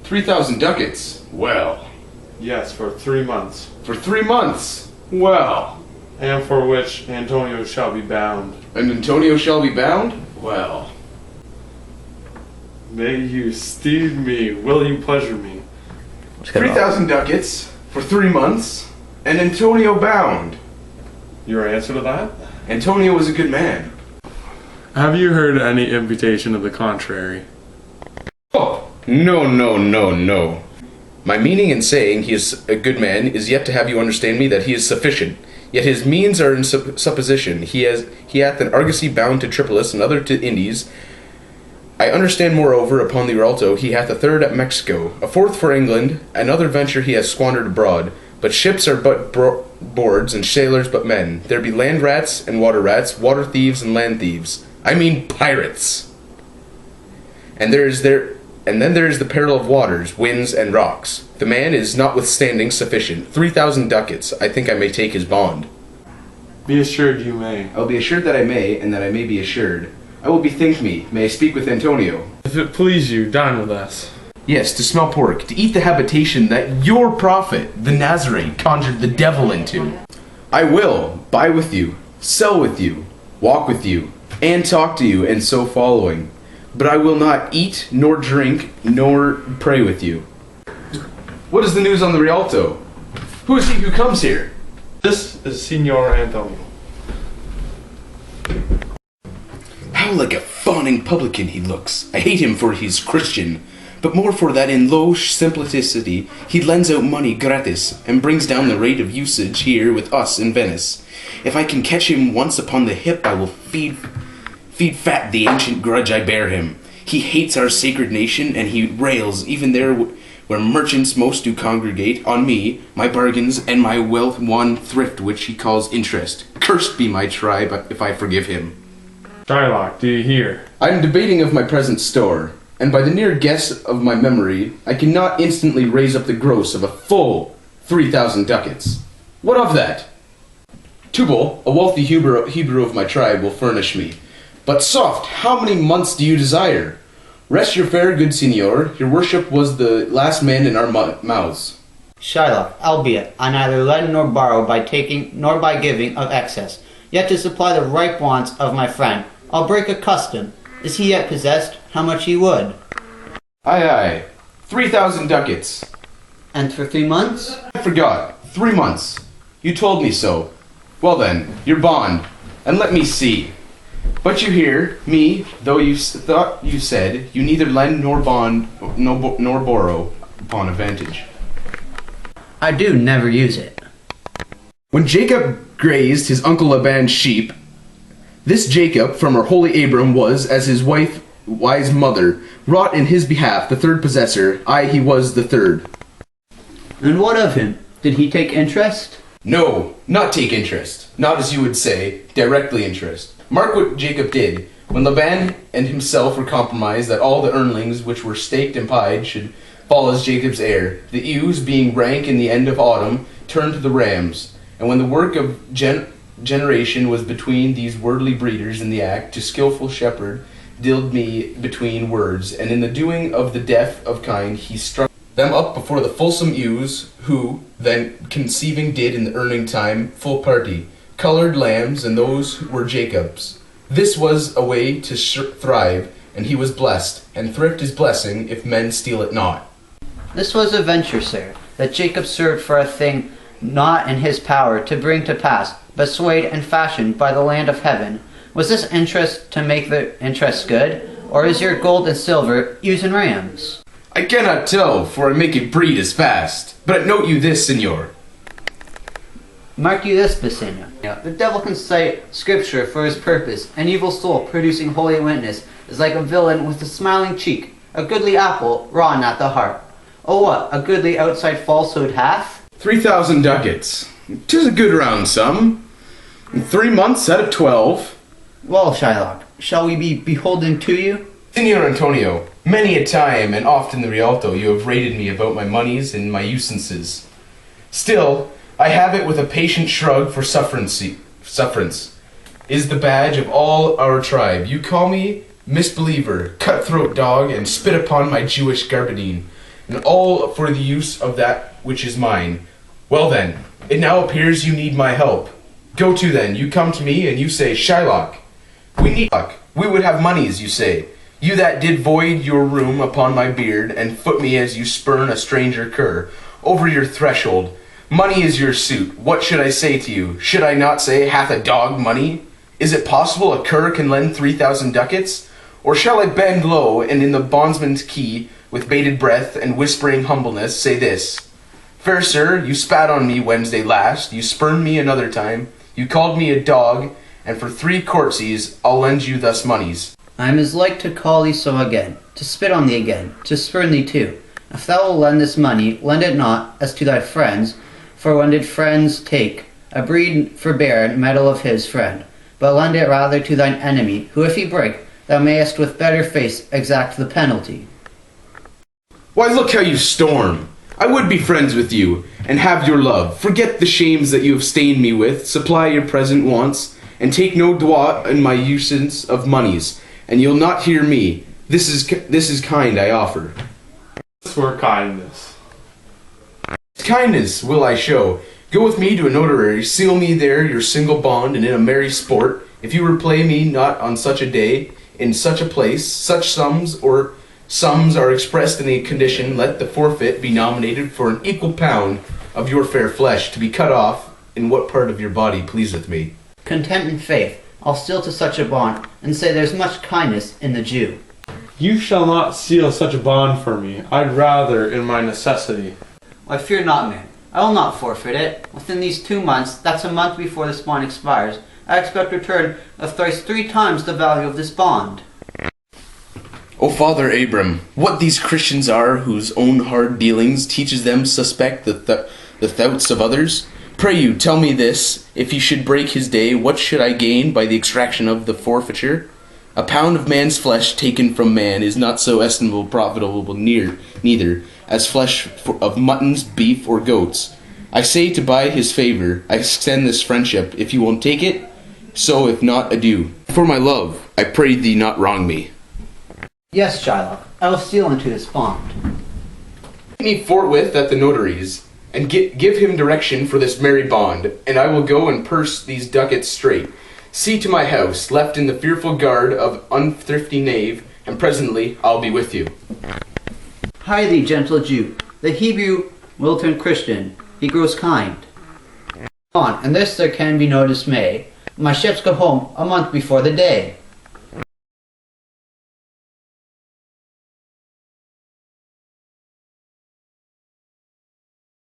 3,000 ducats. Well. Yes, for 3 months. For 3 months. Well. And for which Antonio shall be bound. And Antonio shall be bound? Well. May you steed me, will you pleasure me? 3,000 ducats for 3 months, and Antonio bound. Your answer to that? Antonio was a good man. Have you heard any imputation of the contrary? Oh, no. My meaning in saying he is a good man is yet to have you understand me that he is sufficient. Yet his means are in supposition. He hath an argosy bound to Tripolis, another to Indies. I understand moreover upon the Rialto he hath a third at Mexico, a fourth for England, another venture he has squandered abroad. But ships are but boards, and sailors but men. There be land rats and water thieves and land thieves. I mean pirates. And then there is the peril of waters, winds, and rocks. The man is notwithstanding sufficient. 3,000 ducats. I think I may take his bond. Be assured you may. I will be assured that I may, and that I may be assured. I will bethink me. May I speak with Antonio? If it please you, dine with us. Yes, to smell pork, to eat the habitation that your prophet, the Nazarene, conjured the devil into. I will buy with you, sell with you, walk with you, and talk to you, and so following. But I will not eat, nor drink, nor pray with you. What is the news on the Rialto? Who is he who comes here? This is Signor Antonio. How like a fawning publican he looks. I hate him for he's Christian, but more for that in low simplicity he lends out money gratis, and brings down the rate of usage here with us in Venice. If I can catch him once upon the hip, I will feed fat the ancient grudge I bear him. He hates our sacred nation, and he rails, even there where merchants most do congregate, on me, my bargains, and my well-won thrift which he calls interest. Cursed be my tribe if I forgive him. Shylock, do you hear? I am debating of my present store, and by the near guess of my memory, I cannot instantly raise up the gross of a full 3,000 ducats. What of that? Tubal, a wealthy Hebrew of my tribe, will furnish me. But soft, how many months do you desire? Rest your fair good signor, your worship was the last man in our mouths. Shylock, albeit I neither lend nor borrow by taking nor by giving of excess, yet to supply the ripe wants of my friend, I'll break a custom. Is he yet possessed? How much he would? Aye, 3,000 ducats. And for 3 months? I forgot, 3 months. You told me so. Well then, your bond, and let me see. But you hear, me, though you thought you said, you neither lend nor bond, nor borrow upon advantage. I do never use it. When Jacob grazed his uncle Laban's sheep, this Jacob from our holy Abram was, as his wife, wise mother, wrought in his behalf the third possessor, aye, he was the third. And what of him? Did he take interest? No, not take interest. Not as you would say, directly interest. Mark what Jacob did. When Laban and himself were compromised that all the earnings which were staked and pied should fall as Jacob's heir, the ewes, being rank in the end of autumn, turned to the rams. And when the work of generation was between these wordly breeders in the act, to skillful shepherd dilled me between words, and in the doing of the death of kind he struck them up before the fulsome ewes, who, then conceiving did in the earning time full party, colored lambs, and those were Jacob's. This was a way to thrive, and he was blessed, and thrift is blessing if men steal it not. This was a venture, sir, that Jacob served for a thing not in his power to bring to pass, but swayed and fashioned by the land of heaven. Was this interest to make the interest good, or is your gold and silver ewes and rams? I cannot tell, for I make it breed as fast. But note you this, senor. Mark you this, Bassino. The devil can cite scripture for his purpose. An evil soul producing holy witness is like a villain with a smiling cheek, a goodly apple raw at the heart. Oh what, a goodly outside falsehood hath? 3,000 ducats. 'Tis a good round sum. In 3 months out of 12. Well, Shylock, shall we be beholden to you? Signor Antonio, many a time and oft in the Rialto you have rated me about my moneys and my usances. Still, I have it with a patient shrug, for sufferance is the badge of all our tribe. You call me misbeliever, cutthroat dog, and spit upon my Jewish garbadine. and all for the use of that which is mine. Well then, it now appears you need my help. Go to then, you come to me, and you say, Shylock, we need luck. We would have moneys, you say. You that did void your room upon my beard, and foot me as you spurn a stranger cur, over your threshold. Money is your suit. What should I say to you? Should I not say, hath a dog money? Is it possible a cur can lend 3,000 ducats? Or shall I bend low, and in the bondsman's key, with bated breath and whispering humbleness, say this: Fair sir, you spat on me Wednesday last, you spurned me another time, you called me a dog, and for 3 courtesies I'll lend you thus moneys. I am as like to call thee so again, to spit on thee again, to spurn thee too. If thou wilt lend this money, lend it not as to thy friends, for when did friends take a breed forbear metal of his friend, but lend it rather to thine enemy, who if he break, thou mayest with better face exact the penalty. Why, look how you storm! I would be friends with you, and have your love. Forget the shames that you have stained me with, supply your present wants, and take no droit in my usance of moneys, and you'll not hear me. This is kind I offer. This were kindness. Kindness will I show. Go with me to a notary, seal me there your single bond, and in a merry sport, if you repay me not on such a day, in such a place, such sums are expressed in a condition, let the forfeit be nominated for an equal pound of your fair flesh, to be cut off in what part of your body pleaseth me. Content and faith, I'll seal to such a bond, and say there's much kindness in the Jew. You shall not seal such a bond for me. I'd rather in my necessity. I fear not, man. I will not forfeit it. Within these 2 months, that's a month before this bond expires, I expect return of thrice 3 times the value of this bond. O Father Abram, what these Christians are, whose own hard dealings teaches them suspect the thoughts of others, pray you tell me this: if he should break his day, what should I gain by the extraction of the forfeiture? A pound of man's flesh taken from man is not so estimable profitable neither as flesh of muttons, beef, or goats. I say to buy his favor, I extend this friendship. If you won't take it, so; if not, adieu. For my love, I pray thee not wrong me. Yes, Shylock, I will seal into this bond. Meet me forthwith at the notary's, and give him direction for this merry bond, and I will go and purse these ducats straight. See to my house, left in the fearful guard of unthrifty knave, and presently I'll be with you. Hie thee, gentle Jew, the Hebrew will turn Christian, he grows kind. On, and this there can be no dismay, my ships come home a month before the day.